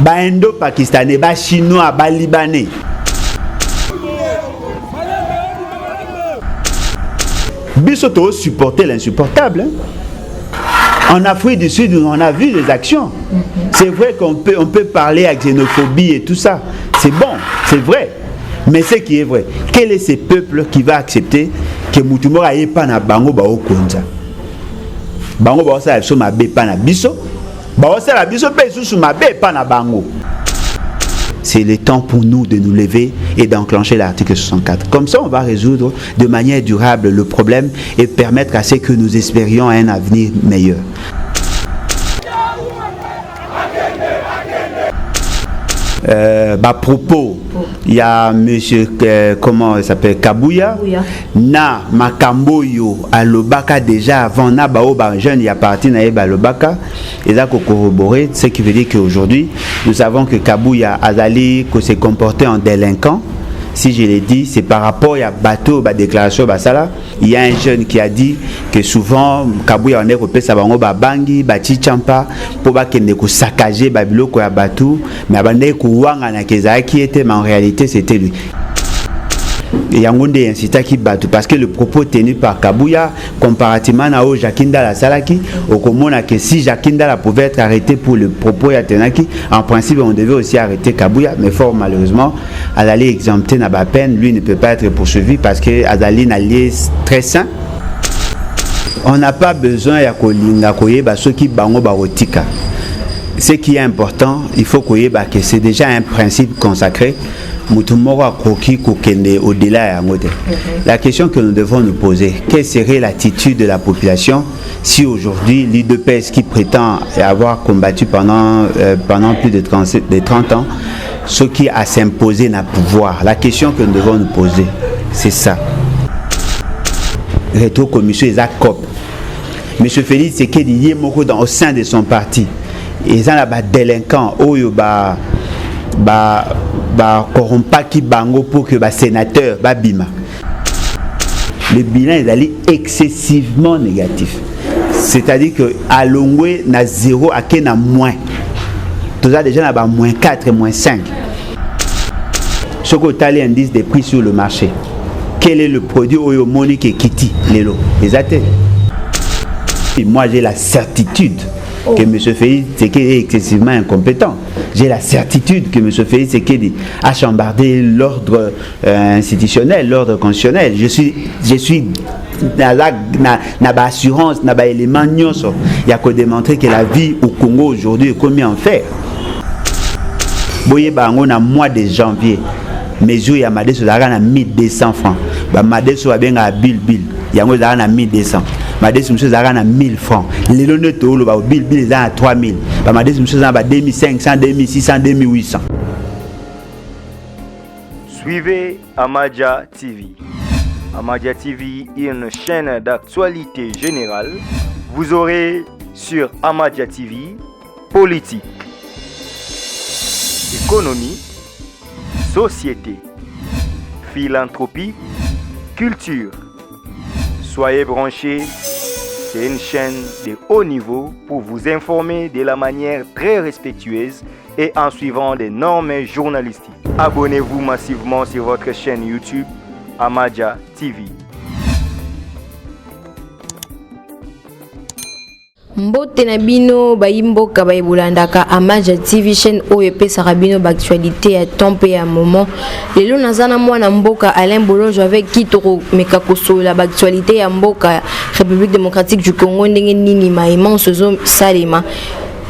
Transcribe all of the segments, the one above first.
ba indo-pakistanais, ba chinois, ba libanais. Biso to supporter l'insupportable. En Afrique du Sud, on a vu des actions. C'est vrai qu'on peut parler à xénophobie et tout ça. C'est bon, c'est vrai. Mais ce qui est vrai, quel est ce peuple qui va accepter que Moutumora ait pas na bango ba okonza? Bango ba osa so mabe pa na biso. Ba osa la biso pe sous mabe pa na bango. C'est le temps pour nous de nous lever et d'enclencher l'article 64. Comme ça, on va résoudre de manière durable le problème et permettre à ce que nous espérions un avenir meilleur. Propos, il y a monsieur, comment il s'appelle, Kabouya. Na Makamboyo à Lobaka déjà avant na baoba jeune il y a parti na eba Lobaka et ça corroboré, ce qui veut dire qu'aujourd'hui nous savons que Kabouya Azali que s'est comporté en délinquant. Si je l'ai dit, c'est par rapport à bateau, à déclaration, basala. Il y a un jeune qui a dit que souvent, Kabouya on est repéré ça bango bangi, bati champa, pour pas qu'il ne saccager babilo quoi bateau, mais abandé kouwanga na kezaki qui était, mais en réalité c'était lui. Et Yangonde incita qui bateau parce que le propos tenu par Kabouya comparativement à Jakinda la Salaki au commun que si Jakinda la pouvait être arrêté pour le propos Yatenaki en principe on devait aussi arrêter Kabouya mais fort malheureusement Azali exempté n'a pas peine lui ne peut pas être poursuivi parce que Azali n'a lié très sain. On n'a pas besoin ya kolinga koyeba soki bango barotika. Ce qui est important, il faut que c'est déjà un principe consacré. Au-delà. La question que nous devons nous poser, quelle serait l'attitude de la population si aujourd'hui l'IDPS qui prétend avoir combattu pendant plus de 30 ans, ce qui a s'imposé n'a pouvoir. La question que nous devons nous poser, c'est ça. Rétro-commission et COP. M. Félix Tshisekedi au sein de son parti. Ils ont des délinquants corrompaki bango pour que les sénateurs bima. Le bilan est excessivement négatif. C'est-à-dire que à Longwe na 0 à Kena moins. Tout ça déjà na moins 4 moins 5. Ce que tu indice des prix sur le marché. Quel est le produit au Monique et Kitty Lelo? Les athées. Moi j'ai la certitude que M. Félix Tshisekedi est excessivement incompétent. J'ai la certitude que M. Félix Tshisekedi a chambardé l'ordre institutionnel, l'ordre constitutionnel. Je suis na assurance, na élément nyoso. Il y a qu'à démontrer que la vie au Congo aujourd'hui est commis en fer. Boye bango na mois de janvier, mesure ya Madé sur à 1200 francs. Ba Madé sur a bien à bill. Yango za na 1200. Madès monsieur Zara na 1000 francs. Les lones tolo ba bill à 3000. Ba Madès monsieur Zara 2500, 2600, 2800. Suivez Amadia TV. Amadia TV est une chaîne d'actualité générale. Vous aurez sur Amadia TV politique, économie, société, philanthropie, culture. Soyez branchés, c'est une chaîne de haut niveau pour vous informer de la manière très respectueuse et en suivant des normes journalistiques. Abonnez-vous massivement sur votre chaîne YouTube Amadia TV. Mbote na bino bayimboka bayibulandaka Amadia TV chaîne oyo epesaka bino actualité ya temps pe ya moment. Lelo nazana mwana mboka Alain Bolonjo avec qui toko meka kosola actualité ya mboka République démocratique du Congo ndenge nini maïman sozo salema.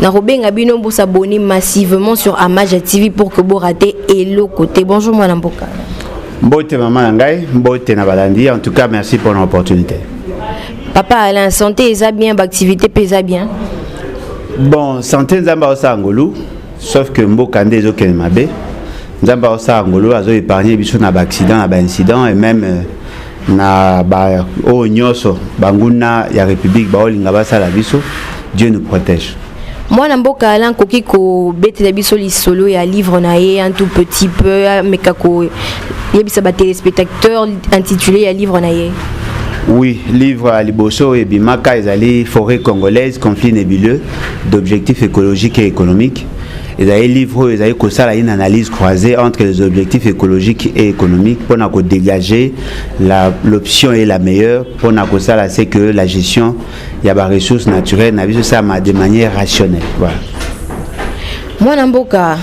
Na robenga bino bo s'abonner massivement sur Amadia TV pour que bo rater elo côté. Bonjour mwana mboka. Mbote maman ngai, mbote na balandi. En tout cas, merci pour l'opportunité. Papa Alain, santé est bien, activité pesa bien. Bon, santé nzamba osa ngolu, sauf que mboka ndezo ken mabe. Nzamba osa ngolu azo épargner biso na accident, na incident et même na ba o nyoso banguna ya République ba olinga basala biso. Dieu nous protège. Moi mboka Alain koki ko betela biso lisolo ya livre na ye un tout petit peu mais kako yebisa ba téléspectateurs intitulé ya livre na ye. Oui, livre à Liboso et Bimaka, ils allaient forêt congolaise, conflit nébuleux, d'objectifs écologiques et économiques. Ils avaient livré, ils avaient une analyse croisée entre les objectifs écologiques et économiques pour nous dégager l'option est la meilleure pour nous c'est que la gestion il y a des ressources naturelles de manière rationnelle. Voilà. Moi Namboka,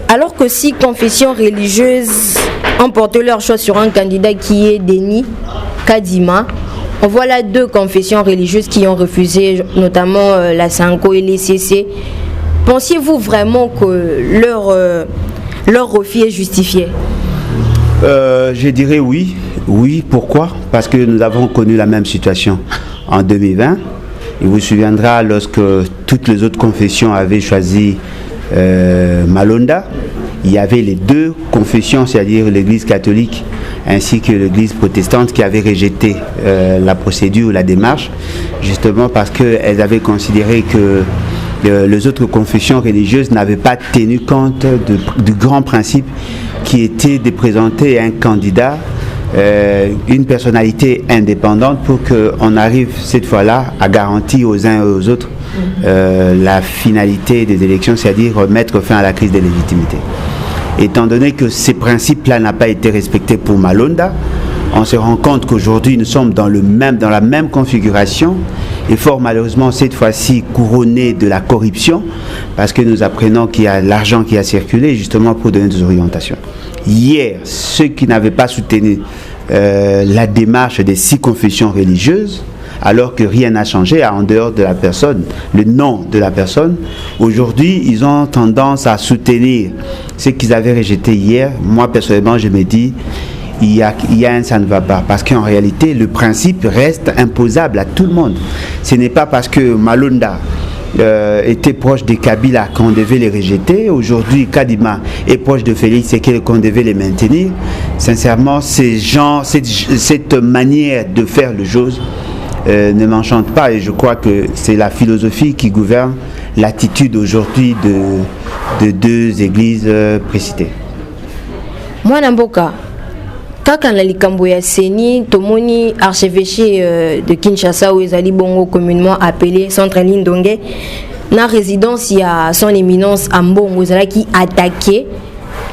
alors que 6 confessions religieuses ont porté leur choix sur un candidat qui est Denis Kadima, on voit là 2 confessions religieuses qui ont refusé, notamment la Sanko et les CC. Pensiez-vous vraiment que leur refus est justifié? Je dirais oui. Oui, pourquoi? Parce que nous avons connu la même situation en 2020. Il vous souviendra lorsque toutes les autres confessions avaient choisi Malonda. Il y avait les 2 confessions, c'est-à-dire l'église catholique ainsi que l'église protestante qui avaient rejeté la procédure, la démarche, justement parce qu'elles avaient considéré que les autres confessions religieuses n'avaient pas tenu compte du grand principe qui était de présenter un candidat, une personnalité indépendante pour qu'on arrive cette fois-là à garantir aux uns et aux autres la finalité des élections, c'est-à-dire mettre fin à la crise de légitimité. Étant donné que ces principes-là n'ont pas été respectés pour Malonda, on se rend compte qu'aujourd'hui nous sommes dans la même configuration et fort malheureusement cette fois-ci couronné de la corruption parce que nous apprenons qu'il y a l'argent qui a circulé justement pour donner des orientations. Hier, ceux qui n'avaient pas soutenu la démarche des 6 confessions religieuses, alors que rien n'a changé en dehors de la personne, le nom de la personne, aujourd'hui ils ont tendance à soutenir ce qu'ils avaient rejeté hier. Moi personnellement je me dis il y a un ça ne va pas parce qu'en réalité le principe reste imposable à tout le monde. Ce n'est pas parce que Malonda était proche de Kabila qu'on devait les rejeter. Aujourd'hui Kadima est proche de Félix et qu'on devait les maintenir. Sincèrement ces gens, cette manière de faire les choses ne m'enchante pas et je crois que c'est la philosophie qui gouverne l'attitude aujourd'hui de 2 églises précitées. Moi Namboka, kaka na likambo ya Seni tomoni archevêché de Kinshasa où ezali bongo communément appelé Centre Lindonge na résidence ya son éminence Ambongo ezala qui attaqué.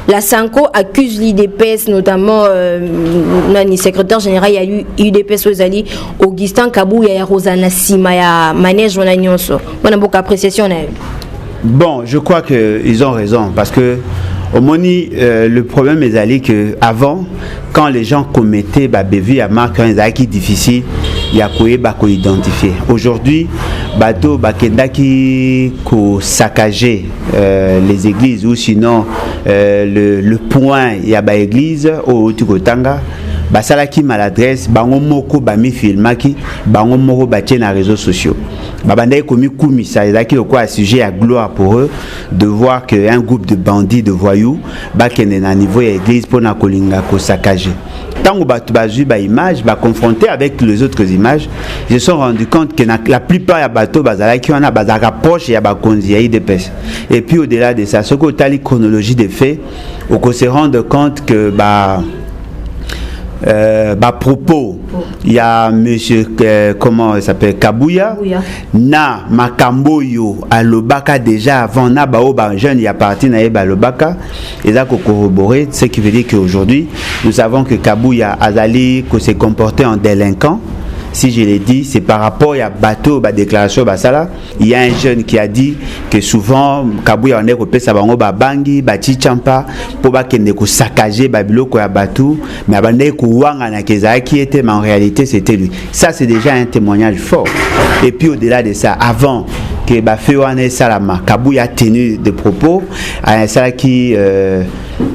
La Sanko accuse l'IDPS, notamment le secrétaire général il y a eu UDPS Ozali, Augustin Kabou, il y a Rosana Sima, il y a Manège Jonanyonso. On a beaucoup d'appréciation. Bon, je crois qu'ils ont raison parce que au Moni, le problème est allé que avant, quand les gens commettaient bévu à marque un zaki difficile, il y a quoi identifier. Aujourd'hui, bateau bakenda qui saccager les églises ou sinon le point il y a ba église au Tukotanga. Basalaki maladresse bango moko bami filmaki bango moko batie na réseaux sociaux babandai komi kumisa ezaki quoi sujet à gloire pour eux de voir que un groupe de bandits de voyous bakende na niveau ya église pour na kolinga ko saccager tango batu bazui ba image ba confronté avec les autres images ils se sont rendu compte que la plupart ya bateau bazalaki wana bazaka proche ya bakonzi ya IDPS et puis au-delà de ça ce que tali chronologie des faits on se rendre compte que propos il y a monsieur comment il s'appelle Kabouya na makamboyo alobaka déjà avant na jeune il y a parti na alobaka et ça corroborer ce qui veut dire qu'aujourd'hui nous savons que Kabouya azali que s'est comporté en délinquant. Si je l'ai dit, c'est par rapport à bateau, à déclaration basala. Il y a un jeune qui a dit que souvent, Kabouya on est repéré ça bango bangi, bati champa, pour pas qu'il ne ko saccager babilo ko ya bateau, mais abandé ko wanga na keza qui était, mais en réalité c'était lui. Ça c'est déjà un témoignage fort. Et puis au-delà de ça, avant que Bafewane Salama, Kabouya a tenu des propos à un sala qui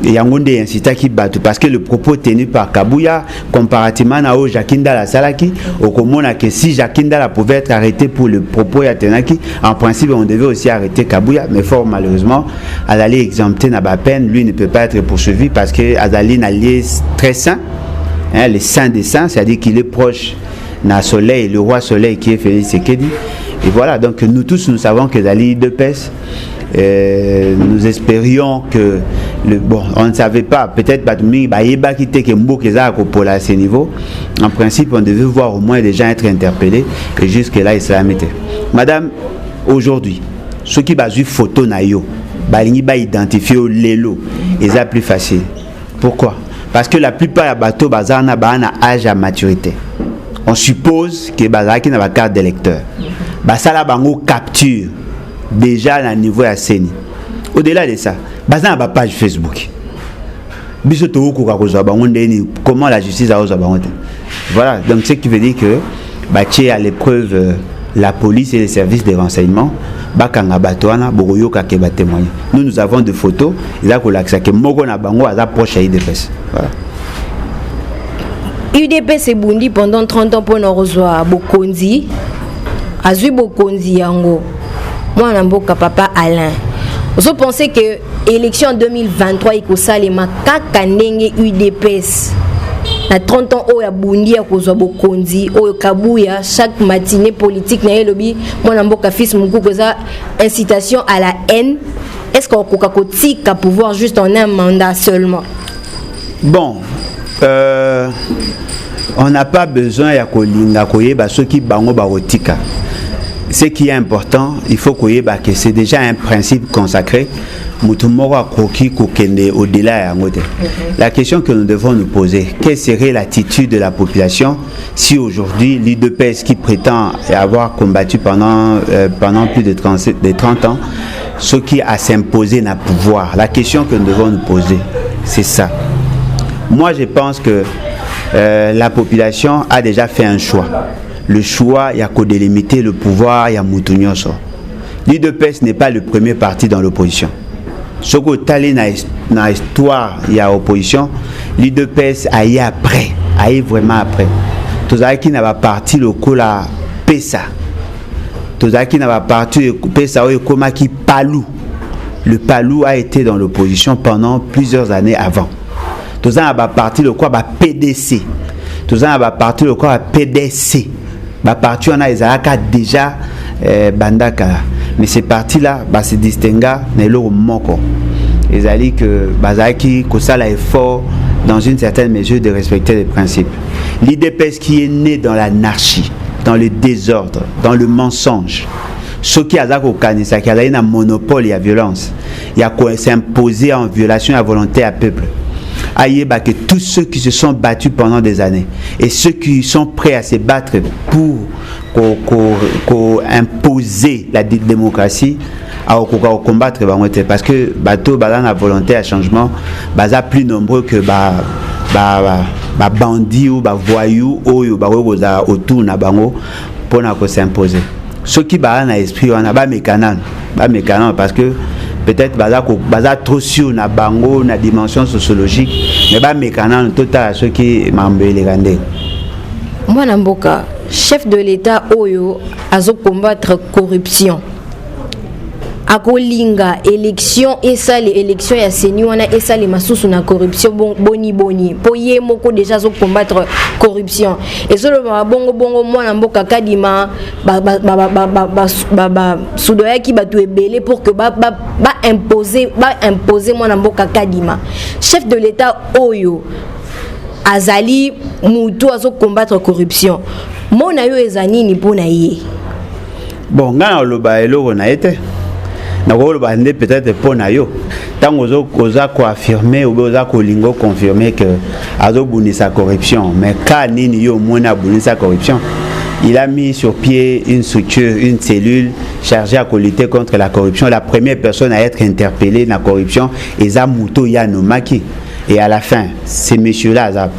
Yangonde incita qui battu parce que le propos tenu par Kabouya comparativement à Jakinda la Salaki au commun que si Jakinda la pouvait être arrêté pour le propos Yatenaki en principe on devait aussi arrêter Kabouya mais fort malheureusement Azali exempté n'a pas peine lui ne peut pas être poursuivi parce que Azali n'a lié très saint hein, les saints des saints c'est-à-dire qu'il est proche na Soleil le roi Soleil qui est Félix Sekedi et voilà donc nous tous nous savons que Azali de pèse nous espérions que on ne savait pas peut-être pour à ce niveau en principe on devait voir au moins les gens être interpellés et jusque là il s'est arrêté madame aujourd'hui ceux qui basent photo naïo balingi ba identifier au lelo et ça plus facile. Pourquoi? Parce que la plupart des bateaux bazana bana âge à maturité. On suppose que bazaki na ba carte d'électeur. Basala bango capture déjà à niveau à CENI. Au-delà de ça, bazana ba page Facebook. Biso to ko ka kozwa bango ndeni comment la justice a ozwa bango. Voilà, donc ce qui veut dire que baché à l'épreuve la police et les services de renseignement bakanga batoana bokoyoka ke ba témoigner. Nous avons des photos, il a kolakisa ke moko na bango aza proche à UDPS. Voilà. UDPS est bondi pendant 30 ans pour nous rejoindre Bokondi. Azui Bokondi yango. Moi na mboka papa Alain. Vous pensez que l'élection en 2023 iko salema kaka ndenge UDPS na 30 ans oya bundi ya kozwa Bokondi oyo kabuya chaque matinée politique na yelobi mwana mboka fils mukuko za incitation à la haine. Est-ce qu'on koka kotika pouvoir juste en un mandat seulement? Bon, on n'a pas besoin ya kolinga koyeba ceux qui bango barotika. Ce qui est important, il faut koyeba que c'est déjà un principe consacré. Au-delà. La question que nous devons nous poser, quelle serait l'attitude de la population si aujourd'hui l'UDPS qui prétend avoir combattu pendant plus de 30 ans, ce qui a s'imposé n'a pouvoir? La question que nous devons nous poser, c'est ça. Moi, je pense que la population a déjà fait un choix. Le choix, il y a qu'à délimiter le pouvoir, il y a Moutounioso. L'UDPS n'est pas le premier parti dans l'opposition. Ce que tu dans l'histoire, il y a opposition, l'UDPS a eu après, a eu vraiment après. Tout ça qui n'a pas parti le coup la PESA. Tout ça qui n'a pas parti le PESA, comme qui Palou. Le Palou a été dans l'opposition pendant plusieurs années avant. Tout ça n'a pas parti le quoi PDC. Tout ça n'a pas parti le quoi PDC. Bah parti on a déjà bandaka. Mais ces partis-là, se distinguent dans moko. Ils ont dit que Bazaki, Kosala est fort dans une certaine mesure de respecter les principes. L'IDPS qui est né dans l'anarchie, dans le désordre, dans le mensonge. Ce qui a un monopole et la violence. Il y a s'imposer en violation à la volonté à peuple. Aïeba que tous ceux qui se sont battus pendant des années et ceux qui sont prêts à se battre pour imposer la démocratie à combattre parce que bateau la volonté à changement baza plus nombreux que bandits ou voyous ou autour na bango pour s'imposer. Ceux qui ont l'esprit on a mécanan parce que peut-être baza trop sûr na bango na dimension sociologique mais mécanan total à ceux qui m'embellent les grands. Moi Namboka, chef de l'État oyo azo combattre corruption. Akolinga élection et ça les élections ya seni wana et ça les masusu na corruption boni po ye moko déjà zo combattre corruption et solo bongo moi Namboka kadima sudoya ki batu ebele pour que imposer moi Namboka kadima chef de l'État oyo azali mutu azo combattre corruption mona yo ezani ni pona ye bon ngana loba eloko na ete na ko loba ndé peut-être pona yo tango oza ko affirmer ou oza ko lingo confirmer que azo bunisa corruption mais ka nini yo mona bunisa corruption. Il a mis sur pied une structure, une cellule chargée à lutter contre la corruption. La première personne à être interpellée dans la corruption est Zamuto Yanomaki. Et à la fin, ces messieurs-là,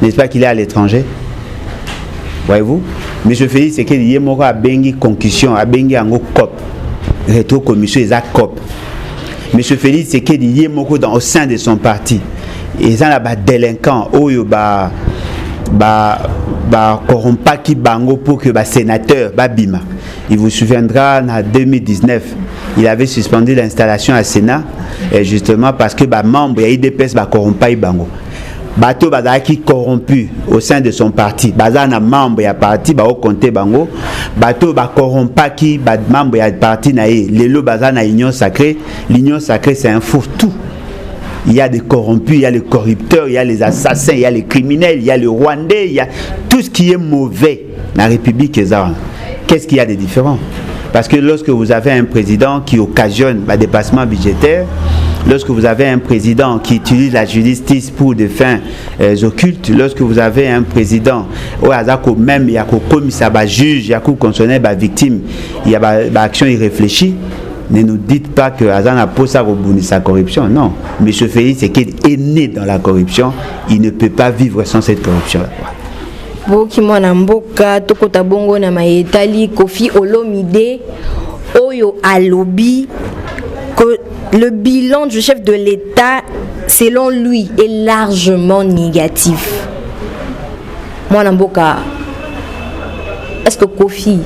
n'est-ce pas qu'il est à l'étranger? Voyez-vous? Monsieur Félix, c'est qu'il y a à Bengi concussion, à Bengi en COP. Rétro-commission, ils ont COP. Monsieur Félix, c'est qu'il y a au sein de son parti. Ils ont des délinquants, corrompaki bango pour que sénateur Babima. Il vous souviendra en 2019, il avait suspendu l'installation à Sénat et justement parce que membre et IDPS corrompi bango. Bato bazaki corrompu au sein de son parti. Bazana membre ya parti ba compter bango. Bato corrompaki membre ya parti nae. Lelo bazana union sacrée. L'union sacrée c'est un fourre-tout. Il y a des corrompus, il y a les corrupteurs, il y a les assassins, il y a les criminels, il y a les Rwandais, il y a tout ce qui est mauvais dans la République. Qu'est-ce qu'il y a de différent? Parce que lorsque vous avez un président qui occasionne des dépassements budgétaires, lorsque vous avez un président qui utilise la justice pour des fins occultes, lorsque vous avez un président où même il y a comme ça juge, il y a concerné victime, il y a action irréfléchie, ne nous dites pas que Azan a posé sa corruption. Non, M. Félix Tshisekedi est né dans la corruption, il ne peut pas vivre sans cette corruption-là. Boki mwana mboka tokota bongo na maetali Kofi Olomide oyo alobi que le bilan du chef de l'État selon lui est largement négatif. Mwana mboka, est-ce que Kofi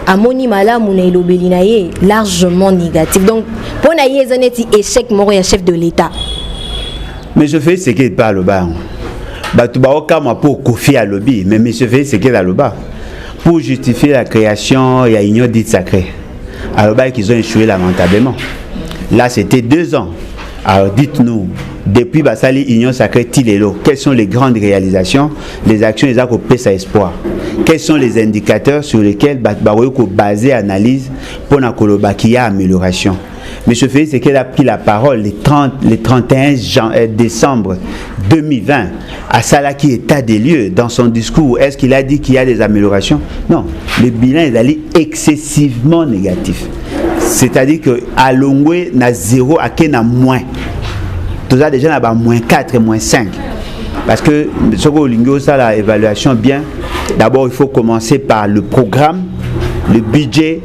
amoni malamu na elobeli na ye largement négatif? Donc pour na ye zaneti échec moko ya chef de l'État. Mais je fais ce qu'il parle au bas. Pour Kofi à lobby, mais M. Félix Tshisekedi à l'Oba pour justifier la création, il y a une union dite sacrée. Alors qu'ils ont échoué lamentablement. Là, c'était 2 ans. Alors dites-nous, depuis Basali Union Sacrée Tilelo, quelles sont les grandes réalisations, les actions les accomplis à espoir? Quels sont les indicateurs sur lesquels baser analyse pour qu'il y a amélioration? M. Félix Tshisekedi a pris la parole le 31 décembre 2020 à Salaki état des lieux dans son discours. Est-ce qu'il a dit qu'il y a des améliorations? Non, le bilan est allé excessivement négatif. C'est-à-dire qu'à Longwe, na 0 à Kena moins. Tout ça déjà là-bas moins 4, moins 5. Parce que ce que Lingo ça la évaluation bien, d'abord il faut commencer par le programme, le budget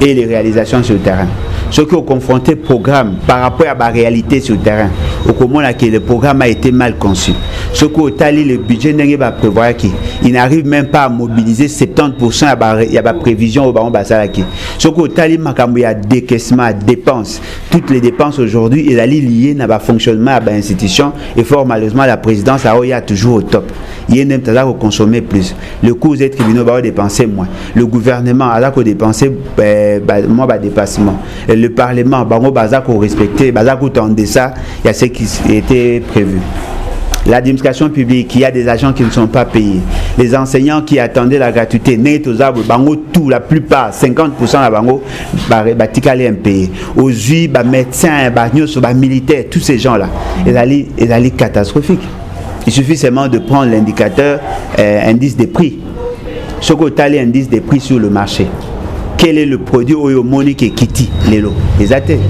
et les réalisations sur le terrain. Ceux qui ont confronté le programme par rapport à la réalité sur le terrain, au comment le programme a été mal conçu. Ceux qui ont tali le budget n'a prévoir qu'il n'arrive même pas à mobiliser 70%, il y a des prévisions au baron Basalaki. Ceux qui ont tali il y a décaissement, dépenses. Toutes les dépenses aujourd'hui, il est lié à fonctionnement à l'institution et fort malheureusement la présidence a toujours au top. Il y a même à consommer plus. Le coût des tribunaux va dépenser moins. Le gouvernement a dépensé moins de dépassement. Le Parlement va respecter, va attendre ça, il y a ce qui était prévu. L'administration publique, il y a des agents qui ne sont pas payés. Les enseignants qui attendaient la gratuité, tout, la plupart, 50% la bango, impayés. Aux juifs, médecins, militaires, tous ces gens-là, ils allaient catastrophiques. Il suffit seulement de prendre l'indicateur indice des prix. Ce qu'on a l'indice des prix sur le marché. Quel est le produit au Monique et Kitty Lelo? Les athées.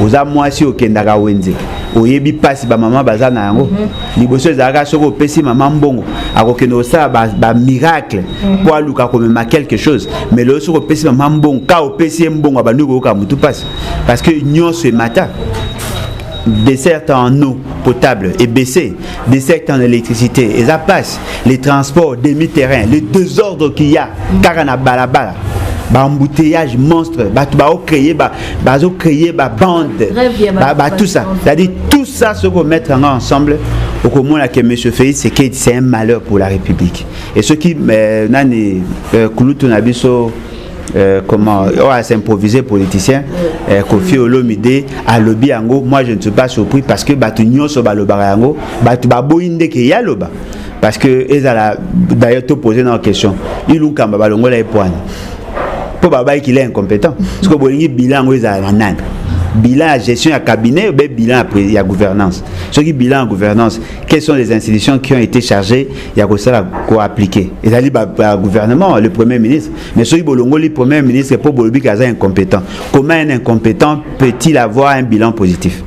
Aux amoisi au Kendara Wenze. Au Yebi Passi, maman Bazana Yango. Liboso Zaga Soko Pessi, maman Bongo. A Rokenosa, miracle. Pour Luka comme quelque chose. Mais le Soko Pessi, maman Bongo. Ka au Pessi Mbongo, Abanugo Kamutu passe. Parce que Nyon ce matin. Dessert en eau potable et baissé, dessert en électricité, et ça passe, les transports, demi-terrain, les désordres qu'il y a, carana balabala, embouteillage monstre, créer bande, tout ça. C'est-à-dire tout ça se remettre ensemble au comment que M. Félix Tshisekedi c'est un malheur pour la République. Et ce qui nani Kulutu Nabiso comment s'improviser politicien Kofi Olomide à lobby yango, moi je ne suis pas surpris parce que batu nyonso balobara yango batu baboinde ke ya loba parce que ezala d'ailleurs te poser dans question il ou kamba balongola epoani pour baba qu'il est incompétent parce que bolingi bilan ngo ezala nan bilan à gestion à cabinet ou bilan à gouvernance. Ce qui bilan en gouvernance, quelles sont les institutions qui ont été chargées, il y a ça à appliquer. Et ça dit le gouvernement, le Premier ministre. Mais ce qui le Premier ministre, pour Bolobi Kaza incompétent. Comment un incompétent peut-il avoir un bilan positif?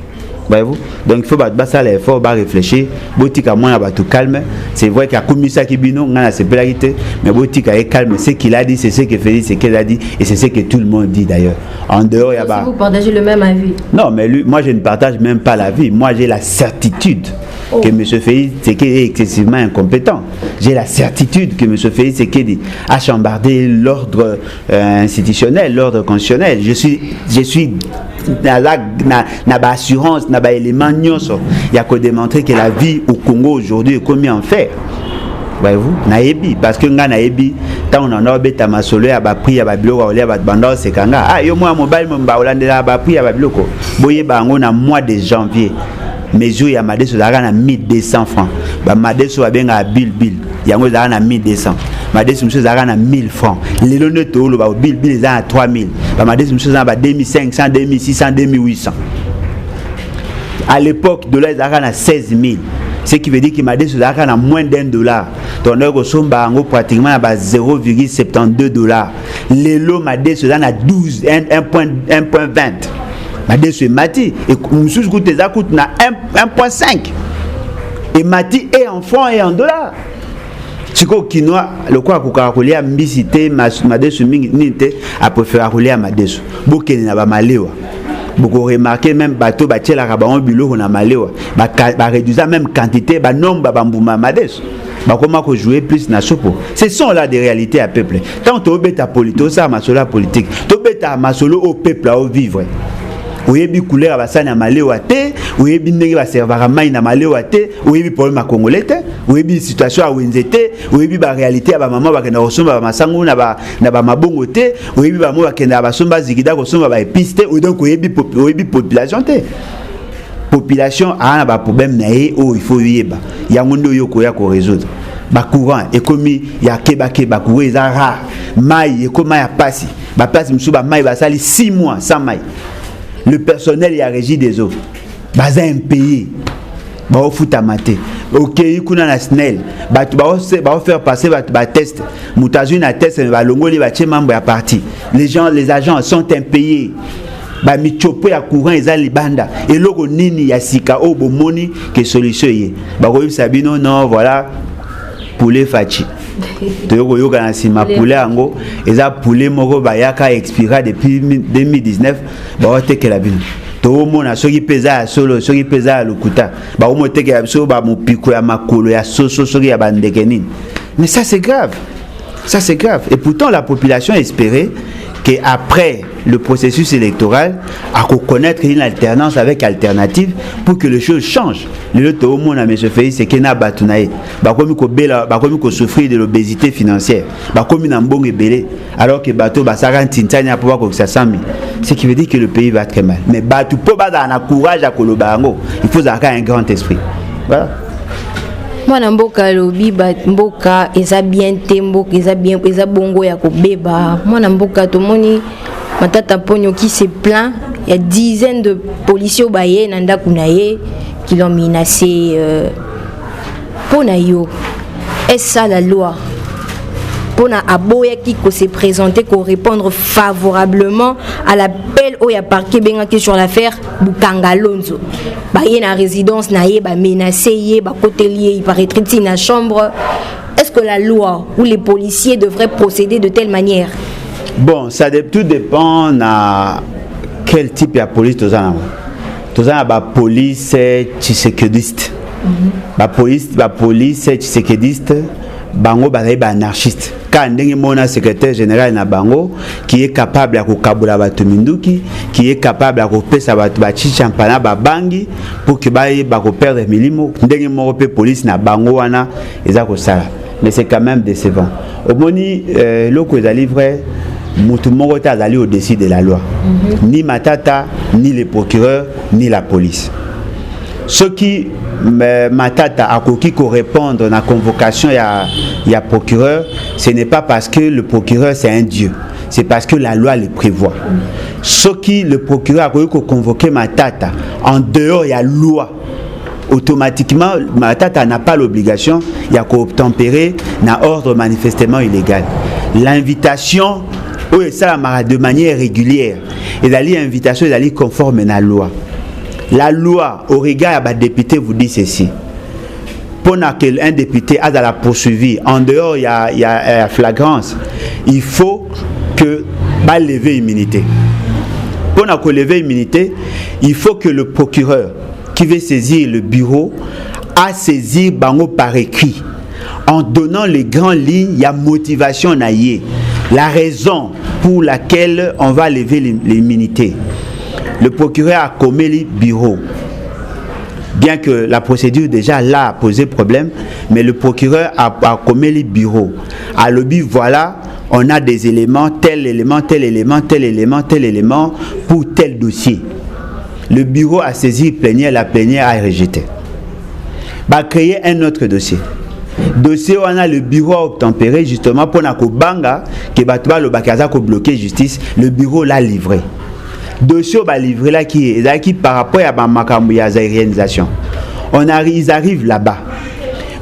Voyez-vous? Donc il faut ça l'effort, réfléchir. Botika moins à tout calme. C'est vrai qu'il y a comme ça qui bino, on a ses plaies, mais Botika est calme. Ce qu'il a dit, c'est ce que Félix, c'est qu'elle a dit, et c'est ce que tout le monde dit d'ailleurs. En dehors, il y a vous partagez le même avis? Non, mais lui, moi je ne partage même pas l'avis. Moi j'ai la certitude que M. Félix Tshisekedi est excessivement incompétent. J'ai la certitude que M. Félix Tshisekedi a chambardé l'ordre institutionnel, l'ordre constitutionnel. Je suis n'a pas assurance, n'a pas élément nyonso. Il y a qu'à démontrer que la vie au Congo aujourd'hui est comme en fer. Voyez-vous, naebi parce que nga naebi tant on en a beta masolo ya ba prix ya ba biloko ya ba banda c'est kanga ah yo moi mobile mba olandela ba prix ya ba biloko boye bango na mois de janvier mesure ya madeso zaka na 1200 francs ba madeso ba benga bill yango zaka na 1200 madesi monsieur zara na 1000 francs lelo ne to lo ba bill za 3000 ba madesi monsieur za ba 2500 2600 2800 à l'époque dollar zara na 16000 ce qui veut dire que madesi zara na moins d'$1 donc on somba ngo pratiquement na ba 0,72 $. Lelo madesi za na 1.20 madesi mati et monsieur coûte za coûte na 1.5 et mati et en francs et en dollars. Siko kinoa le quoi kukakulia mbisite madesu mingi nite a préféré rouler madesu bokeni na ba malewa boko remarquer même bateau ba tchela ka ba on bilo na malewa ba réduire même quantité ba nombre ba mbuma madesu ba comment ko jouer plus na sopo. Ce sont là des réalités à peuple tant to beta politique ça masolo politique to beta masolo au peuple au vivre. Oyebi couleur basana malewa te oyebi ndenge ba servara mai na malewa te oyebi problème congolais te oyebi situation a wenzete oyebi ba réalité ya ba maman ba kenda kosomba ba masango na ba mabongo te oyebi ba mo ba kenda ba somba zigida kosomba ba épices te donc oyebi population te population a ba problème na ye il faut yeba yango ndo yo ko ya ko résoudre ba courant ekomi ya keba courant eza rare mai ekoma ya pasi ba place msu ba mai ba sali 6 mois sans mai. Le personnel y a régi des eaux. Baza impayé. Ba ofuta maté. OK, kuna na SNEL. Ba faire passer ba test. Mutazu na test ba longoli ba che membre ya parti. Les agents sont impayés. Ba michopo ya courant eza libanda. Et logo nini ya sika o bomoni que solution yé. Ba ko sabino non voilà poulet fachi. Toyoko yoka na sima poulet ango eza poulet moko bayaka expira depuis 2019 ba otekela bino to mona soki peza solo soki peza lokuta ba omotekela biso ba mopiko ya makolo ya soso soki ya bandeke nini. Mais ça c'est grave et pourtant la population espérait qu'après le processus électoral, à reconnaître une alternance avec alternative pour que les choses changent. Le tout le monde a mis ce fait, c'est qu'il n'a pas batunaï. Comme il souffrir de l'obésité financière. Comme il n'a pas belé. Alors que bateau basaran tintania pour voir que ça s'amène. Ce qui veut dire que le pays va très mal. Mais bateau peut pas avoir courage à Kolobango. Il faut avoir un grand esprit. Voilà. Mwana mboka lobi mboka eza bien te mboka eza bongo ya kobeba mwana mboka tomoni matata ponyo qui se plaint il y a dizaines de policiers baye na ndaku na ye qui l'ont menacé pona yo est-ce ça la loi pona aboya qui se présenter ko répondre favorablement à l'appel au ya parquet bengaki sur l'affaire Bukanga Lonzo baye na résidence na ye ba menacé ye ba cotelier il paraîtrait na chambre. Est-ce que la loi ou les policiers devraient procéder de telle manière? Bon, tout dépend de quel type de police tu as. Tu as la police tshisekediste. La police tshisekediste, bango balaye ba anarchiste. Quand un secrétaire général na bango qui est capable de kabula batu minduki, qui est capable de pesa batu bachi champana ba bangi pour que ba perdre milimo, ndenge mo pe police na bango wana eza ko sala. Mais c'est quand même décevant. Au moni loko ezali vrai mutu moko ta azali au-dessus de la loi. Ni Matata, ni les procureurs, ni la police. Ceux qui Matata a koki ko répondre à la convocation il y a procureur, ce n'est pas parce que le procureur c'est un dieu, c'est parce que la loi le prévoit. Ceux qui le procureur a koki ko convoquer Matata en dehors il y a loi. Automatiquement Matata n'a pas l'obligation il y a qu'à obtempérer un ordre manifestement illégal. L'invitation ça de manière régulière et l'invitation est conforme à la loi. La loi au regard des députés vous dit ceci. Pour qu'un député a la poursuivi en dehors il y a flagrance, il faut que lever l'immunité. Pour lever l'immunité, il faut que le procureur qui veut saisir le bureau a saisi bango par écrit en donnant les grandes lignes, il y a motivation naïe, la raison pour laquelle on va lever l'immunité. Le procureur a commis le bureau. Bien que la procédure déjà là a posé problème, mais le procureur a commis le bureau. À l'objet, voilà, on a des éléments, tel élément, tel élément, tel élément, tel élément pour tel dossier. Le bureau a saisi plénière, la plénière a rejeté. Va créer un autre dossier. dossier on a le bureau a obtempéré justement pour na ko banga que batba le bakaza ko bloquer justice, le bureau l'a livré. Dossier ba livré là qui par rapport à ba makambo ya réalisation. Ils arrivent là-bas.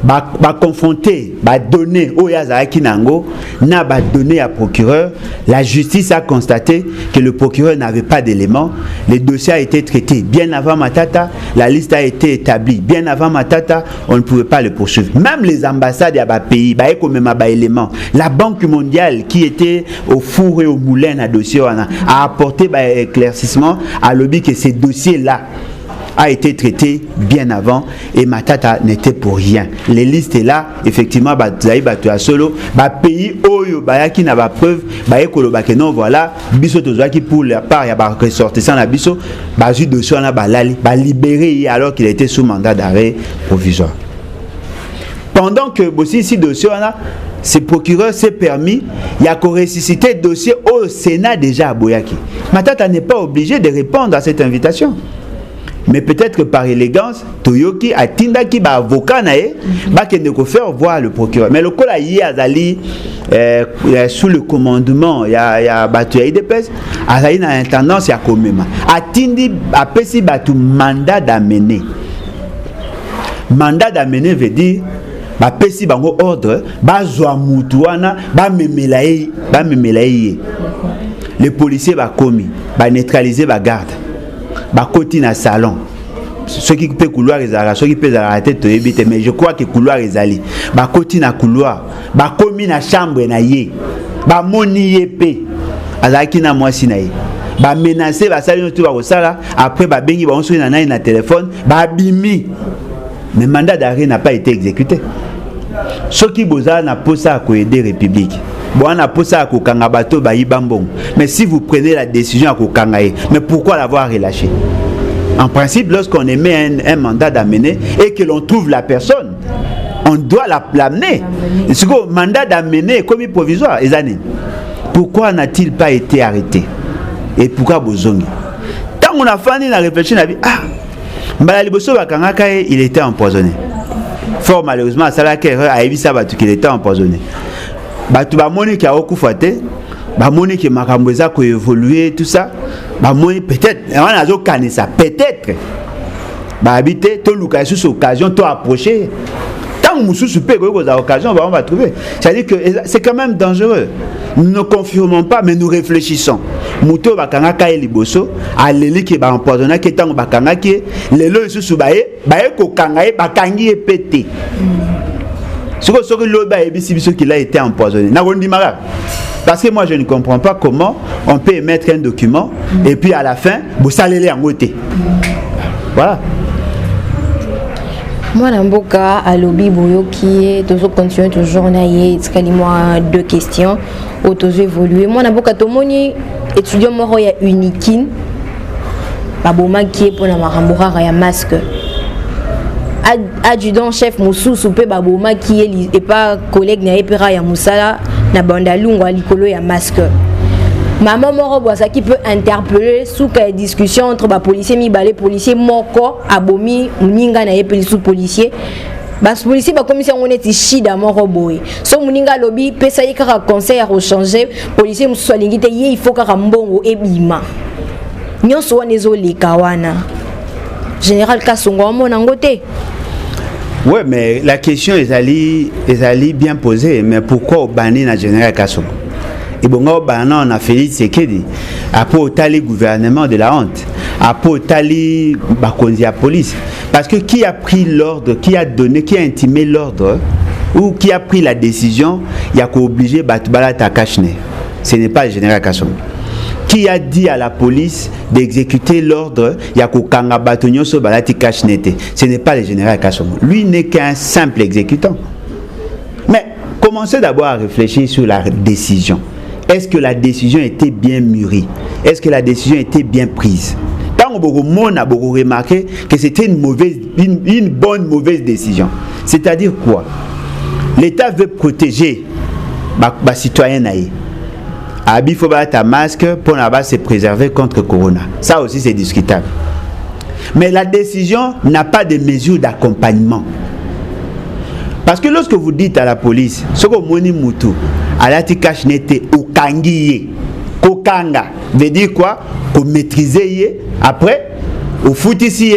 Ba confronter, ba donner au Yazaki Nango, n'a ba donné à procureur. La justice a constaté que le procureur n'avait pas d'éléments. Le dossier a été traité bien avant Matata. La liste a été établie bien avant Matata. On ne pouvait pas le poursuivre. Même les ambassades à pays, ba eko même ba éléments. La Banque mondiale qui était au four et au moulin à dossier a apporté ba éclaircissement à lobby que ces dossiers-là a été traité bien avant et Matata n'était pour rien. Les listes est là, effectivement, solo, pays oyo bayaki na ba preuve, ekolo bakeno voilà, biso tozaki pour la part ya ba ressortissant na biso, ju dossier na balali, libéré alors qu'il était sous mandat d'arrêt provisoire. Pendant que aussi si dossier là, ce procureur s'est permis, il y a qu'à ressusciter le dossier au Sénat déjà à Boyaki. Matata n'est pas obligé de répondre à cette invitation. Mais peut-être que par élégance, Toyoki a tindaki ba avocat nae, ba kende ko faire voir le procureur. Mais le kola yi azali sous le commandement ya batu ya IDPS, azali na intendance ya komema. Atindi apesi batu mandat d'amener. Mandat d'amener veut dire ba pesi bango ordre, ba zwa mutu wana, ba memela ye. Les policiers ba komi, ba neutraliser ba garde. Ba koti na salon. Ceux qui peut couloir ezala, ceux qui peut arrêter to éviter, mais je crois que couloir ezali. Ba koti na couloir, ba komi na chambre na ye. Ba moni ye pe. Azaki na mwasi na ye. Ba menacer ba sali notu ba kosala, après ba bengi ba onso na na téléphone, ba bimi. Mais mandat d'arrêt n'a pas été exécuté. Ceux qui boza na posa ko aider République. Bon, on a posé à Kokangabato Baïbambong. Mais si vous prenez la décision à Kokangaye, mais pourquoi l'avoir relâché? En principe, lorsqu'on émet un mandat d'amener et que l'on trouve la personne, on doit l'amener. Ce que mandat d'amener est commis provisoire. Pourquoi n'a-t-il pas été arrêté? Et pourquoi Bozongi? Tant qu'on a fini, on a réfléchi, on a dit, il était empoisonné. Fort malheureusement, Salaka a évidemment qu'il était empoisonné. Batu ba moni ki akufa te, ba moni ki makambo eza ko évoluer tout ça, ba moni peut-être on a zo kanisa peut-être ba habiter to luka sous occasion to approcher. Tant mususu pe ko za occasion on va trouver. C'est-à-dire que c'est quand même dangereux. Nous ne confirmons pas mais nous réfléchissons. Muto ba kanga ka liboso, aleli ki ba empoisonné ki tant ba kanga ki lelo susu ba ko kanga ba kangi e pété. Ce qu'il a été empoisonné. Parce que moi je ne comprends pas comment on peut émettre un document et puis à la fin, vous salez en côté. Voilà. Moi, Namboka, à Lobby Boyo, qui est toujours continué, toujours naïe, moi deux questions, auto évolué. Moi, Namboka, Tomoni, étudiant, moi, il y a uniquine, Baboma qui est pour la Marambora, il y a masque. Adjudant chef Moussou Soupé Baboma qui est pas collègue na epera ya Moussala na bandalungu alikolo ya masque. Maman moro boisa qui peut interpeller sous la discussion entre ba policier mi balé policier moko abomi muninga na epeli sous policier. Bas policier ba commission on est shida moro boy. So muninga lobby pesa yeka conseil à changer policier Moussou alingite ye il faut ka mbongo ebima. Nyonso wanezo likawana. Général Kassongo monangote. Oui, mais la question est allée bien posée. Mais pourquoi au banni na Général Kassongo? Et bon, on a fait ce qu'il dit. Après, au tali gouvernement de la honte. Après, au tali bakonzi à police. Parce que qui a pris l'ordre, qui a donné, qui a intimé l'ordre, ou qui a pris la décision, il y a qu'obligé Batubala Takashne. Ce n'est pas le Général Kassongo. Qui a dit à la police d'exécuter l'ordre Yakokanga Batonyo Sobalati Kashnete? Ce n'est pas le général Kassongo. Lui n'est qu'un simple exécutant. Mais commencez d'abord à réfléchir sur la décision. Est-ce que la décision était bien mûrie? Est-ce que la décision était bien prise? Tant on a beaucoup remarqué que c'était une bonne mauvaise décision. C'est-à-dire quoi? L'État veut protéger les citoyens. Il faut mettre un masque pour se préserver contre Corona. Ça aussi c'est discutable. Mais la décision n'a pas de mesures d'accompagnement. Parce que lorsque vous dites à la police, ce que moni mutu, alati cash nete okangiye, kokanga, veut dire quoi? Qu'on maîtriser après, au foot ici,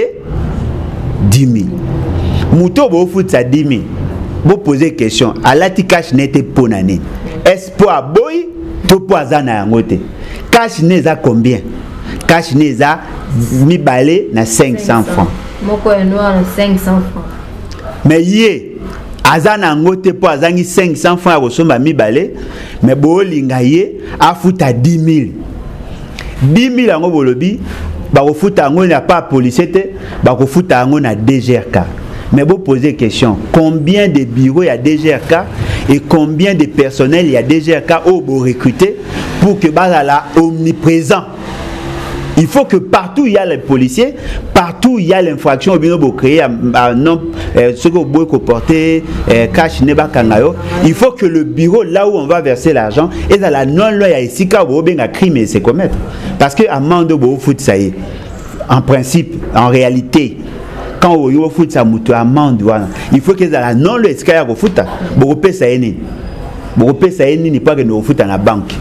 10 000. Mutu au foot ça 10 000. Vous posez question, alati cash nete ponane. Espoir boy, tout poisana yangote. Cash neza combien? Cash neza mi balé na 500 francs. Moko ya noir na 500 francs. Mais yé azana ngote po azangi 500 francs ko somba mi balé, mais bo linga yé afuta 10 000. 10 000 yango bolobi ba ko futa ngo na pas policier te, ba ko futa ngo na DGRK. Mais vous posez question, combien de bureaux il y a DGRK et combien de personnel il y a DGRK au beau recruter pour que Bazala omniprésent. Il faut que partout il y a les policiers, partout il y a l'infraction, au bien créer un nom, ce que vous pouvez comporter, cash neba kangayo. Il faut que le bureau là où on va verser l'argent est dans la non-loi ici quand vous bien un crime et c'est commettre. Parce que à mando beau foot ça y est. En principe, en réalité. Quand on fout sa moto amende, il faut que la non le escalier au foot, beaucoup ça est ni, beaucoup ça est ni pas que nous fout à la banque,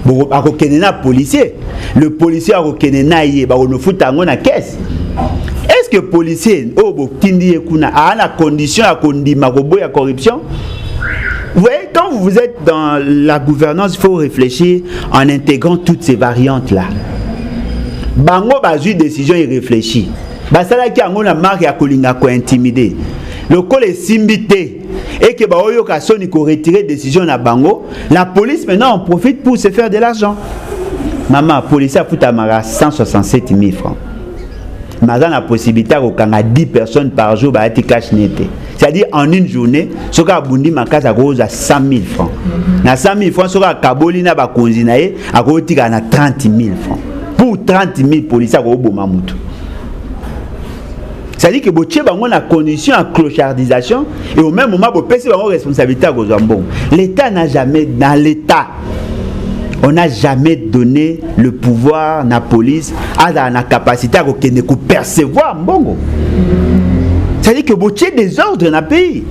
beaucoup à reconnaître policier, le policier à reconnaître naïe, bah on fout à la caisse. Est-ce que policier au bokindi kuna a la condition à condi marobo à corruption? Vous voyez, quand vous êtes dans la gouvernance, il faut réfléchir en intégrant toutes ces variantes là. Bango bazu décision et réfléchit. Basala qui a une marque à kolinga ko intimider. Le col est simbité et que baoyo ka soni ko retirer décision na bango, la police maintenant en profite pour se faire de l'argent. Maman, police a foutu à 167 000 francs. Maintenant la possibilité au kanga 10 personnes par jour ba ati cash nete. C'est-à-dire en une journée, soka bundi makasa rose à 100 000 francs. Na 100 000 francs soka kaboli na ba konzina ye a ko tika na 30 000 francs. Pour 30 000 policiers ko boma mutu. C'est-à-dire que vous avez une condition de clochardisation et au même moment, vous avez une responsabilité à Gozambon. L'État n'a jamais, dans l'État, on n'a jamais donné le pouvoir à la police, à la capacité à percevoir Mbongo. C'est-à-dire que vous avez des ordres dans le pays.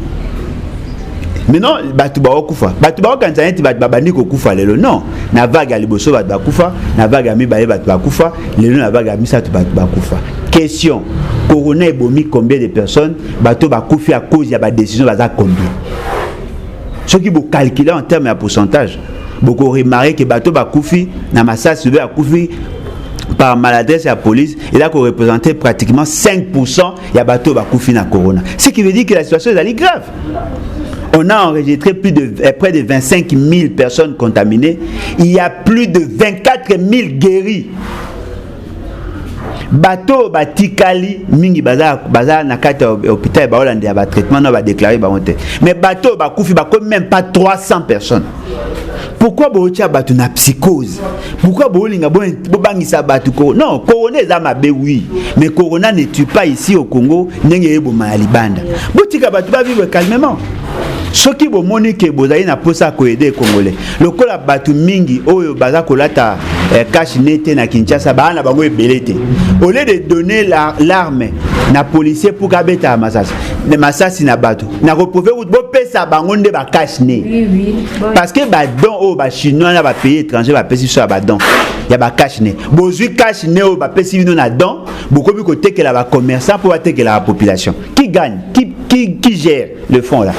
Maintenant, Batouba Okufa. Batouba quand ça est Batbabani Okufa lelo non. Na vague aliboso Batouba Okufa, na vague ami Baye Batouba Okufa, lelo na vague ami Satou Batouba Okufa. Question. Corona est bomi combien de personnes Batouba Okufi à cause de la décision baza combien? Ce qui vous calculer en termes de pourcentage. Beaucoup remarqué que Batouba Okufi na massa subi à Okufi par maladresse à la police, il a représenté pratiquement 5% ya Batouba Okufi na corona. Ce qui veut dire que la situation est grave. On a enregistré près de 25 000 personnes contaminées. Il y a plus de 24 000 guéris. Bateau batikali mingi baza na kata hôpital ba Hollande ya ba traitement na ba déclarer ba honte. Mais bateau ba kufi ba comme même pas 300 personnes. Pourquoi bocha batu na psychose? Pourquoi bolinga bo bangisa batu ko? Non, corona za mabe oui, mais corona ne tue pas ici au Congo, ndenge yebo ma libanda. Botika batu ba vivre calmement. Ce qui est monique bozali na posa ko aider congolais. Le kola batu mingi oyo baza kolata cash nete na Kinshasa ba na bango ebelete. Au lieu de donner l'arme na policier pour kabeta masasi. Ne masasi na batu. Na reprouver ou bo pesa bango nde ba cash ne. Oui. Parce que ba don o ba chinois na ba pays étranger ba pesi so ba don. Ya ba cash ne. Bozui cash ne o ba pesi bino na don, beaucoup bi côté que la ba commerçant pour attaquer la population. Qui gagne? Qui gère le fonds là?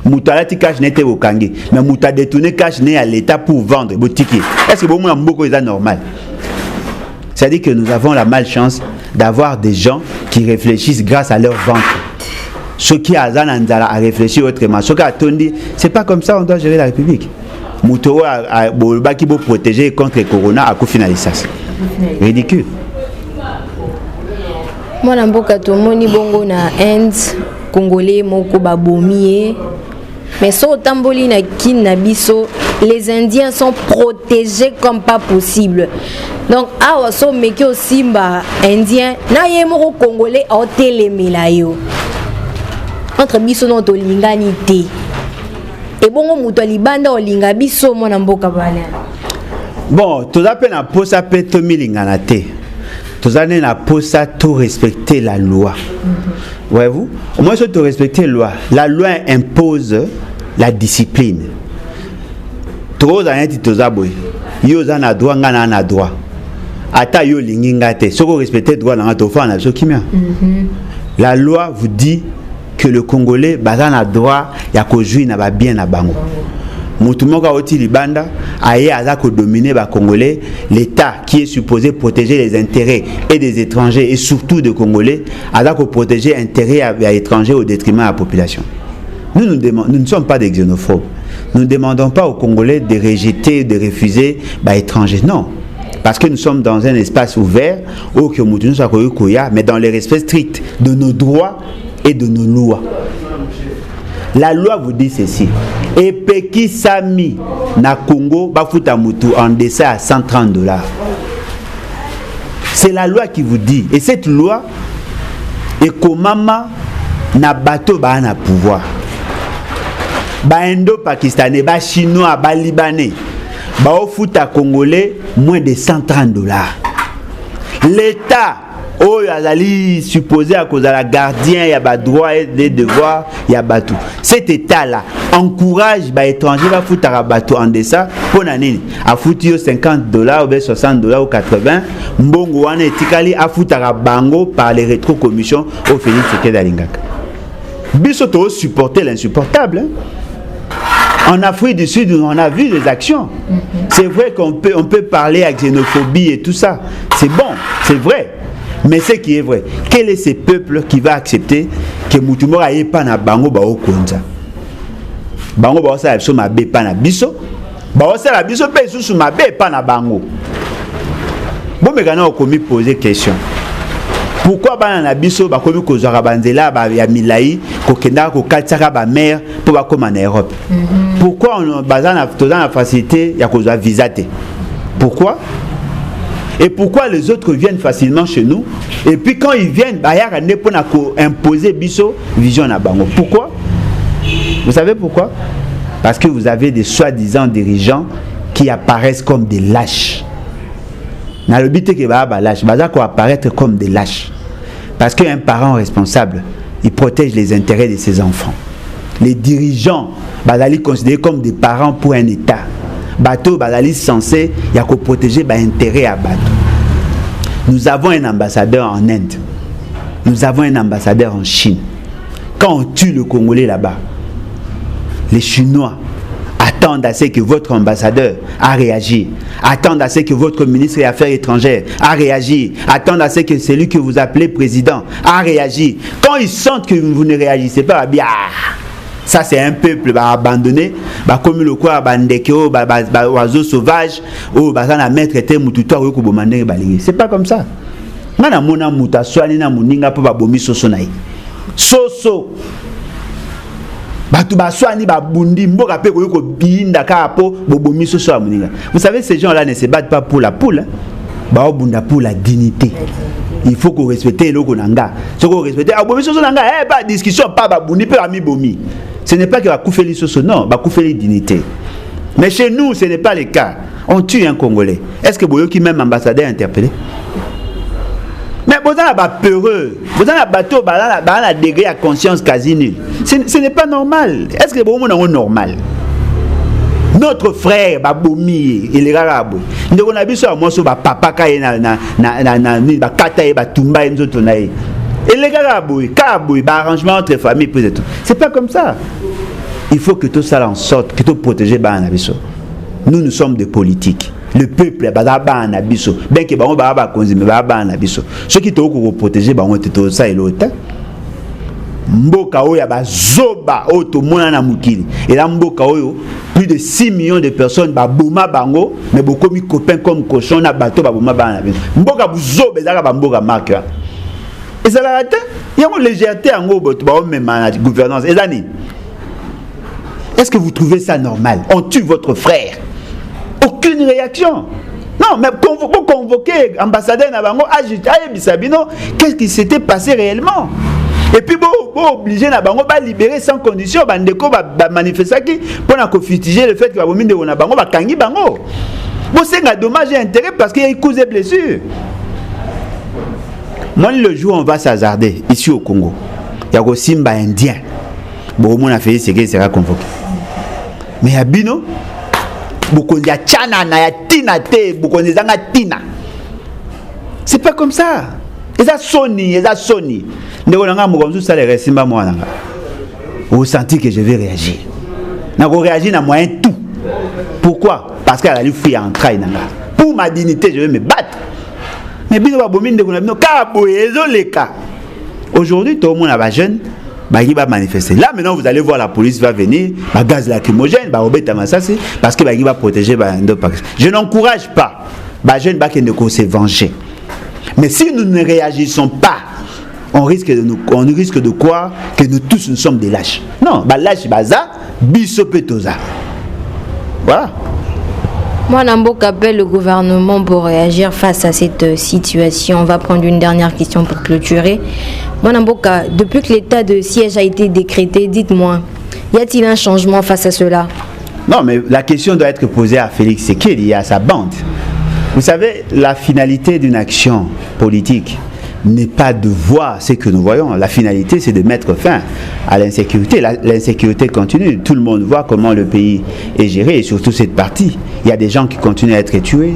Mouta ti cash n'était au Kangi, mais Mouta détourné cash n'est à l'État pour vendre boutique. Est-ce que bon moi beaucoup est normal? C'est-à-dire que nous avons la malchance d'avoir des gens qui réfléchissent grâce à leur ventre. Ceux qui a Zananzala à réfléchir autrement. Ceux qui a tondi, c'est pas comme ça on doit gérer la République. Moutoro a qui veut protéger contre le corona à coup finalisé. Ridicule. Moi namboka to moni bongo na Inde congolais moko babomié. Mais so tamboli na kin na biso, les Indiens sont protégés comme pas possible. Donc awa so meki osimba indien na ye moko congolais a telemela yo. Entre biso no to lingani te. Et bongo muto libanda o linga biso mona mboka bana. Bon, tout à peine à posa pe to milingana te. tous années na posa tout respecter la loi. Voyez-vous, au moins tu respecter la loi impose la discipline. Tous années tu tozaboy yo za na droit ngana na droit ata yo linginga te soko respecter droit na to fa na so kimia. La loi vous dit que le Congolais baza na droit ya ko jouir na ba bien na bango. Mutu moka oti libanda aye aza ko dominer ba Congolais, l'État qui est supposé protéger les intérêts et des étrangers et surtout des Congolais aza ko protéger intérêts à étrangers au détriment de la population. Nous ne sommes pas des xénophobes. Nous ne demandons pas aux Congolais de rejeter, de refuser les étrangers. Non. Parce que nous sommes dans un espace ouvert, mais dans les respects stricts de nos droits et de nos lois. La loi vous dit ceci. Et Peki Sami na Congo, bafuta mutu en dessin à $130. C'est la loi qui vous dit. Et cette loi, et komama na bateau ba na pouvoir. Ba Indo-Pakistanais, ba Chinois, ba Libanais, ba ofuta Congolais moins de $130. L'État, oh yazali supposé à cause de la gardien, il y a ba droit et des devoirs, il y a ba tout. Cet État-là encourage ba étranger ba futa bateau en dessous pour nani. A futi yo $50 ou $60 ou 80, mbongo wana etikali a futa bango par les rétro-commissions au Félix Tshisekedi Alingaka. Biso to supporter l'insupportable. En Afrique du Sud, on a vu des actions. C'est vrai qu'on peut parler à xénophobie et tout ça. C'est bon, c'est vrai. Mais ce qui est vrai, quel est ce peuple qui va accepter que Moutumora ait pas na bango ba okonza? Bango ba osa biso mabe pa na biso. Ba osa la biso pe susu mabe pa na bango. Bon mais quand on commis poser question. Pourquoi banana biso ba komi ko zara banzela ba ya milai ko kenda ko katsaka ba mer pour ba comme en Europe? Pourquoi on bazana tozana la facilité ya ko za visa te? Pourquoi? Et pourquoi les autres viennent facilement chez nous et puis quand ils viennent ba ya ne pona ko imposer biso vision na bango? Pourquoi? Vous savez pourquoi? Parce que vous avez des soi-disant dirigeants qui apparaissent comme des lâches. Dans le but que ba lâche, baza ko apparaître comme des lâches. Parce qu'un parent responsable, il protège les intérêts de ses enfants. Les dirigeants, bazali considérés comme des parents pour un État. Bateau, bazali censé, il y a qu'à protéger les intérêts à bateau. Nous avons un ambassadeur en Inde. Nous avons un ambassadeur en Chine. Quand on tue le Congolais là-bas, les Chinois attendent à ce que votre ambassadeur a réagi, attendent à ce que votre ministre des Affaires étrangères a réagi, attendent à ce que celui que vous appelez président a réagi. Quand ils sentent que vous ne réagissez pas, bien, ça c'est un peuple abandonné, comme le quoi, oiseau sauvage, ou na maître était mututoire ou kubomande balingi. C'est pas comme ça. Nana mona muta swani na muninga po babomi soso nai. Soso. Vous savez, ces gens-là ne se battent pas pour la poule, hein? Pour la dignité. Il faut qu'on respecte le Konanga. Ce qu'on respecte, pas discussion, pas babundi, pas ami bomi. Ce n'est pas que va couper les sosos, non, va couper les dignités. Mais chez nous, ce n'est pas le cas. On tue un Congolais. Est-ce que Boyo qui même ambassadeur interpellé? Mais vous avez peureux, vous avez bateau, vous avez un degré à conscience quasi nul. Ce n'est pas normal. Est-ce que vous avez normal? Notre frère, Baboumi, il est arabe. Nous avons vu ça, moi, sur papa, Tumba, et les arabes, arrangement entre familles, peut-être. C'est pas comme ça. Il faut que tout ça en sorte, que tout protéger. Nous sommes des politiques. Le peuple est en abisso. Bien que on va consommer en abisso. Ceux qui te protéger, on te ça et l'autre. Mboka oyo ba zoba oto mona na mukili. Et là mboka oyo plus de 6 millions de personnes ba boma bango mais beaucoup mi copains comme cochon na bateau ba boma ba na biso. Mboka bu zoba ezaka ba mboka marque. Et ça la rate. Il y a une légèreté en gros ba même na gouvernance. Ezani. Est-ce que vous trouvez ça normal? On tue votre frère. Aucune réaction. Non, mais pour convoquer ambassadeur Nabango, qu'est-ce qui s'était passé réellement? Et puis, bon, obligé Nabango va libérer sans condition, Bandeko va manifester pour futiger le fait que Nabango va kangi bango. Bon, c'est un dommage et intérêt parce qu'il y a une cause de blessure. Moi, le jour où on va s'hasarder, ici au Congo, il y a aussi un Indien. Bon, on a fait ce qu'il sera convoqué. Mais il y a Bino, beaucoup de Tchana, il y a Tina, beaucoup de Tina. C'est pas comme ça. Et ça Sony. Vous sentez que je vais réagir. Je vais réagir à moyen tout. Pourquoi? Parce qu'elle a eu fouille en train. Pour ma dignité, je vais me battre. Mais Bino va bomber de aujourd'hui, tout le monde est jeune. Qui va manifester. Là, maintenant, vous allez voir la police va venir, gaz lacrymogène, parce que va protéger. Je n'encourage pas jeune qui se venger. Mais si nous ne réagissons pas, on risque de croire que nous tous nous sommes des lâches. Non, lâche baza, bisopetoza. Voilà. Moi, Namboka appelle le gouvernement pour réagir face à cette situation. On va prendre une dernière question pour clôturer. Moi, Namboka, depuis que l'état de siège a été décrété, dites-moi, y a-t-il un changement face à cela? Non, mais la question doit être posée à Félix Tshisekedi et à sa bande. Vous savez, la finalité d'une action politique n'est pas de voir ce que nous voyons. La finalité, c'est de mettre fin à l'insécurité. L'insécurité continue. Tout le monde voit comment le pays est géré, et surtout cette partie. Il y a des gens qui continuent à être tués.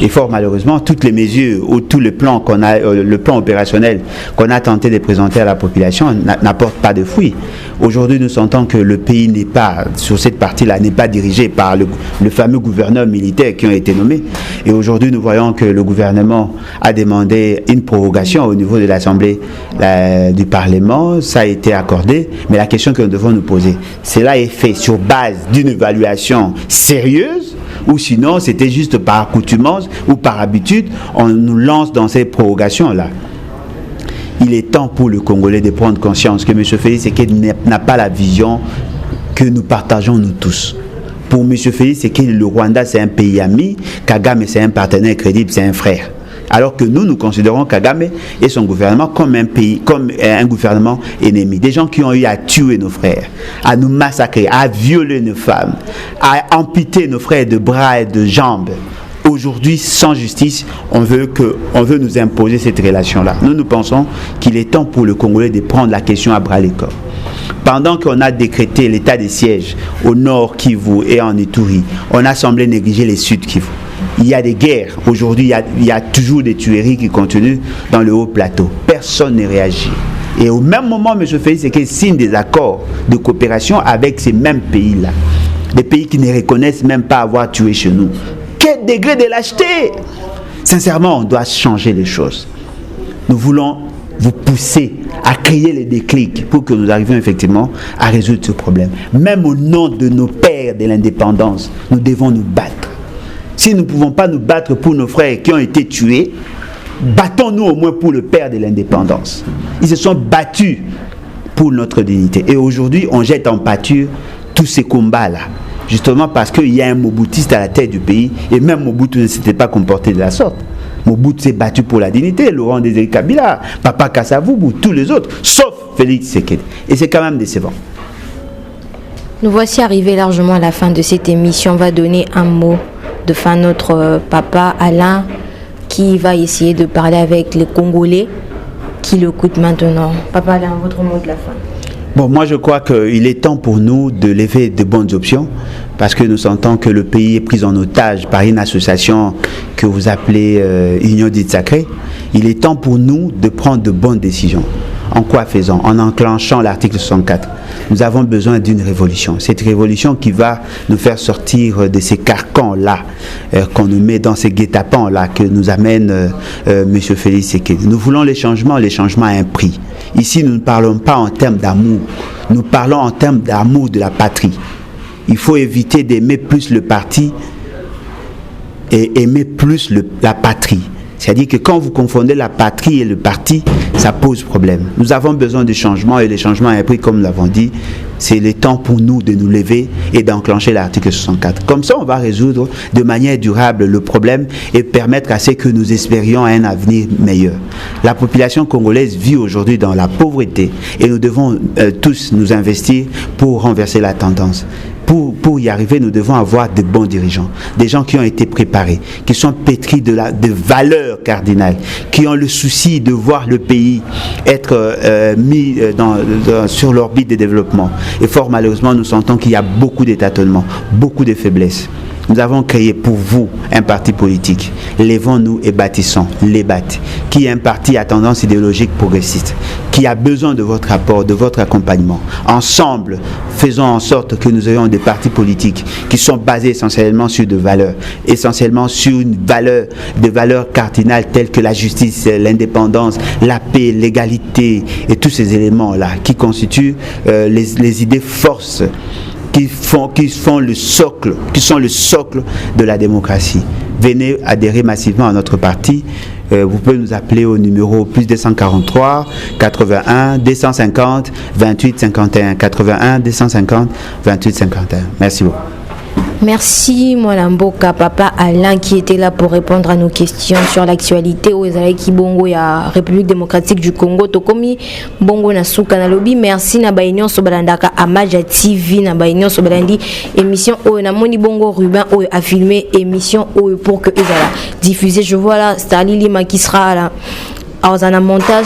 Et fort malheureusement, toutes les mesures ou tout le plan qu'on a, le plan opérationnel qu'on a tenté de présenter à la population n'apporte pas de fruits. Aujourd'hui, nous sentons que le pays n'est pas, sur cette partie-là, n'est pas dirigé par le fameux gouverneur militaire qui ont été nommés. Et aujourd'hui, nous voyons que le gouvernement a demandé une prorogation au niveau de l'Assemblée du Parlement. Ça a été accordé. Mais la question que nous devons nous poser, cela est fait sur base d'une évaluation sérieuse, ou sinon c'était juste par accoutumance ou par habitude, on nous lance dans ces prorogations-là. Il est temps pour le Congolais de prendre conscience que M. Félix Tshisekedi n'a pas la vision que nous partageons nous tous. Pour M. Félix Tshisekedi, le Rwanda c'est un pays ami, Kagame c'est un partenaire crédible, c'est un frère. Alors que nous considérons Kagame et son gouvernement comme un pays, comme un gouvernement ennemi. Des gens qui ont eu à tuer nos frères, à nous massacrer, à violer nos femmes, à amputer nos frères de bras et de jambes. Aujourd'hui, sans justice, on veut nous imposer cette relation-là. Nous pensons qu'il est temps pour le Congolais de prendre la question à bras-le-corps. Pendant qu'on a décrété l'état de siège au nord Kivu et en Ituri, on a semblé négliger les sud Kivu. Il y a des guerres. Aujourd'hui, il y a toujours des tueries qui continuent dans le haut plateau. Personne ne réagit. Et au même moment, M. Félix Tshisekedi signe des accords de coopération avec ces mêmes pays-là. Des pays qui ne reconnaissent même pas avoir tué chez nous. Quel degré de lâcheté! Sincèrement, on doit changer les choses. Nous voulons vous pousser à créer les déclics pour que nous arrivions effectivement à résoudre ce problème. Même au nom de nos pères de l'indépendance, nous devons nous battre. Si nous ne pouvons pas nous battre pour nos frères qui ont été tués, battons-nous au moins pour le père de l'indépendance. Ils se sont battus pour notre dignité. Et aujourd'hui, on jette en pâture tous ces combats-là. Justement parce qu'il y a un Moboutiste à la tête du pays, et même Mobutu ne s'était pas comporté de la sorte. Mobutu s'est battu pour la dignité, Laurent Désiré Kabila, Papa Kasavubu, tous les autres, sauf Félix Tshisekedi. Et c'est quand même décevant. Nous voici arrivés largement à la fin de cette émission. On va donner un mot de fin à notre papa Alain, qui va essayer de parler avec les Congolais qui l'écoutent maintenant. Papa Alain, votre mot de la fin. Bon, moi je crois qu'il est temps pour nous de lever de bonnes options, parce que nous sentons que le pays est pris en otage par une association que vous appelez Union dite sacrée. Il est temps pour nous de prendre de bonnes décisions. En quoi faisant? En enclenchant l'article 64. Nous avons besoin d'une révolution. Cette révolution qui va nous faire sortir de ces carcans-là, qu'on nous met dans ces guet-apens-là, que nous amène M. Félix Tshisekedi. Nous voulons les changements à un prix. Ici, nous ne parlons pas en termes d'amour. Nous parlons en termes d'amour de la patrie. Il faut éviter d'aimer plus le parti et aimer plus la patrie. C'est-à-dire que quand vous confondez la patrie et le parti, ça pose problème. Nous avons besoin de changements, et les changements à un prix, comme nous l'avons dit, c'est le temps pour nous de nous lever et d'enclencher l'article 64. Comme ça, on va résoudre de manière durable le problème et permettre à ce que nous espérions un avenir meilleur. La population congolaise vit aujourd'hui dans la pauvreté et nous devons tous nous investir pour renverser la tendance. pour y arriver, nous devons avoir de bons dirigeants, des gens qui ont été préparés, qui sont pétris de valeurs cardinales, qui ont le souci de voir le pays être mis sur l'orbite des développements. Et fort malheureusement, nous sentons qu'il y a beaucoup d'étâtonnements, beaucoup de faiblesses. Nous avons créé pour vous un parti politique. Lèvons-nous et bâtissons les BAT, qui est un parti à tendance idéologique progressiste, qui a besoin de votre apport, de votre accompagnement. Ensemble, faisons en sorte que nous ayons des partis politiques qui sont basés essentiellement sur des valeurs, essentiellement sur des valeurs cardinales telles que la justice, l'indépendance, la paix, l'égalité et tous ces éléments-là qui constituent les idées forces qui sont le socle de la démocratie. Venez adhérer massivement à notre parti. Vous pouvez nous appeler au numéro plus 243 81 250 28 51 81 250 28 51. Merci beaucoup. Merci Mwanamboka, papa Alain qui était là pour répondre à nos questions sur l'actualité aux Zalaki Bongo ya République démocratique du Congo. Tokomi Bongo na Souka na lobby. Merci na bainyon sobalandaka Amaja TV na bainyon sobalandi émission o na moni Bongo Ruben o a filmé émission o pour que ezala diffuser. Je vois là Starly Lima qui sera là en un montage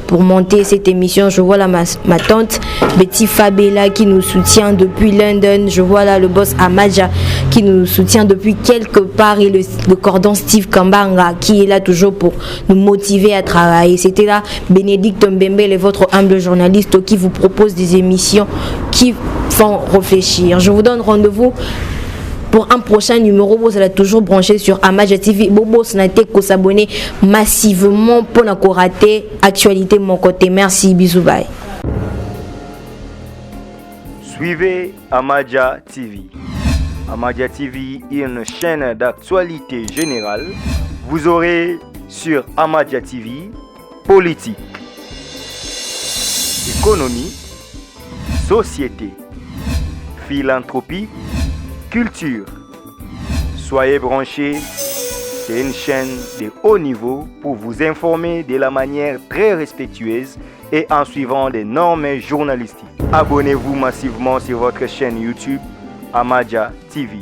pour monter cette émission. Je vois là ma tante Betty Fabella qui nous soutient depuis London. Je vois là le boss Amaja qui nous soutient depuis quelque part et le cordon Steve Kambanga qui est là toujours pour nous motiver à travailler. C'était là Bénédicte Mbembele, votre humble journaliste qui vous propose des émissions qui font réfléchir. Je vous donne rendez-vous pour un prochain numéro. Vous allez toujours brancher sur Amaja TV. Bobo Snate ko s'abonner massivement pour ne pas rater actualité de mon côté. Merci, bisous, bye. Suivez Amaja TV. Amaja TV est une chaîne d'actualité générale. Vous aurez sur Amaja TV politique, économie, société, philanthropie, culture. Soyez branchés, c'est une chaîne de haut niveau pour vous informer de la manière très respectueuse et en suivant des normes journalistiques. Abonnez-vous massivement sur votre chaîne YouTube Amaja TV.